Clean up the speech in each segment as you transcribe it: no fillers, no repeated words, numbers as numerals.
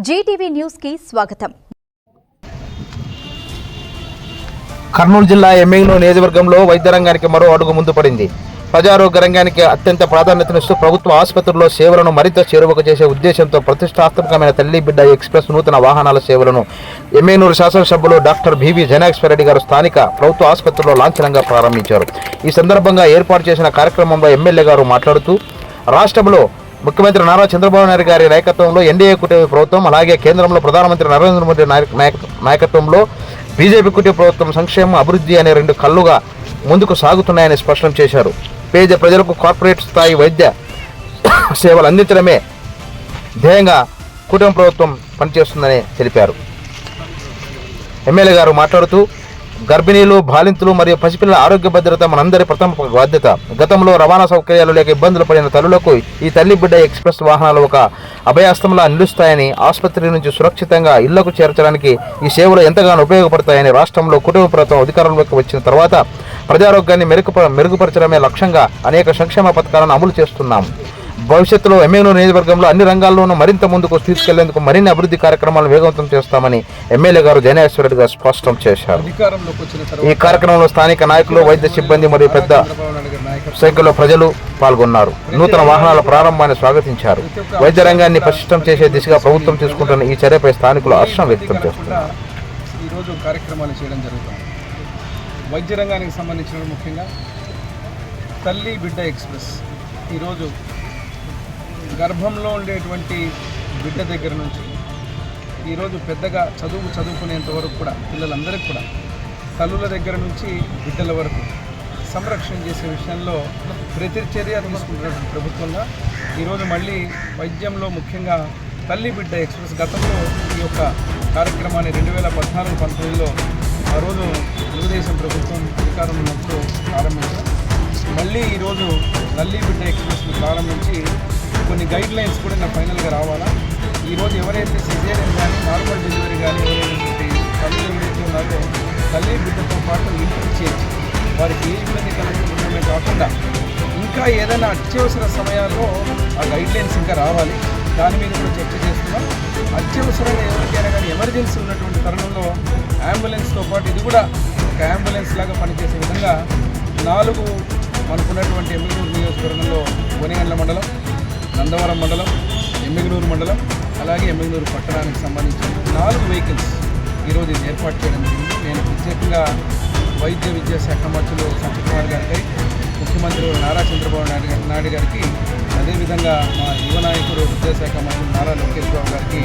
Zee TV news కి స్వాగతం. కర్నూలు జిల్లా ఎమ్మిగనూరు నియోజకవర్గంలో వైద్య రంగానికి మరో అడుగు ముందు పడింది. ప్రజారోగ్య రంగానికి అత్యంత ప్రాధాన్యతనిస్తూ ప్రభుత్వ ఆసుపత్రుల్లో సేవలను మరింత చేరువకు చేసే ఉద్దేశంతో ప్రతిష్టాత్మకమైన తల్లి బిడ్డ ఎక్స్ప్రెస్ నూతన వాహనాల సేవలను ఎమ్మిగనూరు శాసనసభ్యులు డాక్టర్ బివి జనాశ్వరరెడ్డి గారు స్థానిక ప్రభుత్వ ఆసుపత్రిలో లాంఛనంగా ప్రారంభించారు. ఈ సందర్భంగా ఏర్పాటు చేసిన కార్యక్రమంలో ఎమ్మెల్యే గారు మాట్లాడుతూ రాష్ట్రంలో ముఖ్యమంత్రి నారా చంద్రబాబు నాయుడు గారి నాయకత్వంలో ఎన్డీఏ కూటమి ప్రభుత్వం, అలాగే కేంద్రంలో ప్రధానమంత్రి నరేంద్ర మోదీ నాయకత్వంలో బీజేపీ కూటమి ప్రభుత్వం సంక్షేమ అభివృద్ధి అనే రెండు కళ్ళుగా ముందుకు సాగుతున్నాయని స్పష్టం చేశారు. పేద ప్రజలకు కార్పొరేట్ స్థాయి వైద్య సేవలు అందించడమే ధ్యేయంగా కూటమి ప్రభుత్వం పనిచేస్తుందని తెలిపారు. ఎమ్మెల్యే గారు మాట్లాడుతూ గర్భిణీలు, బాలింతలు మరియు పసిపిల్లల ఆరోగ్య భద్రత మనందరి ప్రథమ బాధ్యత. గతంలో రవాణా సౌకర్యాలు లేక ఇబ్బందులు పడిన తల్లులకు ఈ తల్లి బిడ్డ ఎక్స్ప్రెస్ వాహనాలు ఒక అభయాస్తంలా నిలుస్తాయని, ఆసుపత్రి నుంచి సురక్షితంగా ఇళ్లకు చేర్చడానికి ఈ సేవలు ఎంతగానో ఉపయోగపడతాయని, రాష్ట్రంలో కుటుంబ ప్రభుత్వం అధికారంలోకి వచ్చిన తర్వాత ప్రజారోగ్యాన్ని మెరుగుపరచడమే లక్ష్యంగా అనేక సంక్షేమ పథకాలను అమలు చేస్తున్నాం. భవిష్యత్తులో ఎమ్మిగనూరు నియోజకవర్గంలో అన్ని రంగాల్లోనూ మరింత ముందుకు తీసుకెళ్లేందుకు మరిన్ని అభివృద్ధి కార్యక్రమాలను వేగవంతం చేస్తామని ఎమ్మెల్యే గారు జనాశ్వరరెడ్డి గారు స్పష్టం చేశారు. ఈ కార్యక్రమంలో స్థానిక నాయకులు, వైద్య సిబ్బంది మరియు పెద్ద సంఖ్యలో ప్రజలు పాల్గొన్నారు. నూతన వాహనాల ప్రారంభాన్ని స్వాగతించారు. వైద్య రంగాన్ని పటిష్టం చేసే దిశగా ప్రభుత్వం తీసుకుంటున్న ఈ చర్యపై స్థానికులు హర్షం వ్యక్తం చేస్తున్నారు. ఈరోజు కార్యక్రమాలు చేయడం జరుగుతుంది. వైద్య రంగానికి సంబంధించిన ముఖ్యంగా తల్లి బిడ్డ ఎక్స్ప్రెస్ ఈరోజు గర్భంలో ఉండేటువంటి బిడ్డ దగ్గర నుంచి ఈరోజు పెద్దగా చదువుకునేంత వరకు కూడా పిల్లలందరికీ కూడా తల్లుల దగ్గర నుంచి బిడ్డల వరకు సంరక్షణ చేసే విషయంలో ప్రతి చర్య తీసుకుంటున్నటువంటి ప్రభుత్వంగా ఈరోజు మళ్ళీ వైద్యంలో ముఖ్యంగా తల్లి బిడ్డ ఎక్స్ప్రెస్ గతంలో ఈ యొక్క కార్యక్రమాన్ని 2014-19లో ఆ రోజు తెలుగుదేశం ప్రభుత్వం అధికారంలో ఉన్నప్పుడు ప్రారంభించారు. మళ్ళీ ఈరోజు తల్లి బిడ్డ ఎక్స్ప్రెస్ని ప్రారంభించి కొన్ని గైడ్ లైన్స్ కూడా నా ఫైనల్గా రావాలా. ఈరోజు ఎవరైతే సిజేరియన్ కానీ నార్మల్ డెలివరీ కానీ ఎవరైతే తల్లి ఎవరైతే ఉన్నారో తల్లి బిడ్డతో పాటు ఇంటికి చేర్చి వారికి ఏ ఇబ్బంది కలగకుండా కాకుండా ఇంకా ఏదైనా అత్యవసర సమయాల్లో ఆ గైడ్ లైన్స్ ఇంకా రావాలి. దాని మీద కూడా చర్చ చేస్తున్నాం. అత్యవసరంగా ఎవరికైనా కానీ ఎమర్జెన్సీ ఉన్నటువంటి తరుణంలో అంబులెన్స్తో పాటు ఇది కూడా ఒక అంబులెన్స్ లాగా పనిచేసే విధంగా 4 మనకున్నటువంటి ఎమ్మిగనూరు నియోజకవర్గంలో గోనెగండ్ల మండలం, నందవరం మండలం, ఎమ్మిగనూరు మండలం, అలాగే ఎమ్మిగనూరు పట్టణానికి సంబంధించిన 4 వెహికల్స్ ఈరోజు ఇది ఏర్పాటు చేయడం జరిగింది. నేను ప్రత్యేకంగా వైద్య విద్యాశాఖ మంత్రులు సత్యకుమార్ గారికి, ముఖ్యమంత్రి నారా చంద్రబాబు నాయుడు గారికి, అదేవిధంగా మా యువ నాయకుడు విద్యాశాఖ మంత్రులు నారా లోకేష్ బాబు గారికి,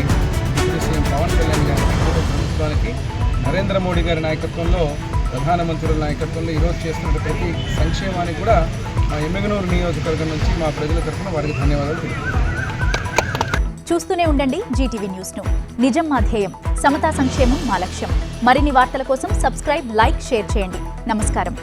డిప్యూటీ సీఎం పవన్ కళ్యాణ్ గారికి, ప్రభుత్వానికి, నరేంద్ర మోడీ గారి నాయకత్వంలో, ప్రధానమంత్రుల నాయకత్వంలో ఈరోజు చేస్తున్న ప్రతి సంక్షేమానికి కూడా మా ఎమ్మిగనూరు నియోజకవర్గం నుంచి మా ప్రజల తరఫున వారికి ధన్యవాదాలు తెలుపుతున్నాను. చూస్తూనే ఉండండి జీటీవీ న్యూస్ను. నిజం మా ధ్యేయం, సమతా సంక్షేమం మా లక్ష్యం. మరిన్ని వార్తల కోసం సబ్స్క్రైబ్, లైక్, షేర్ చేయండి. నమస్కారం.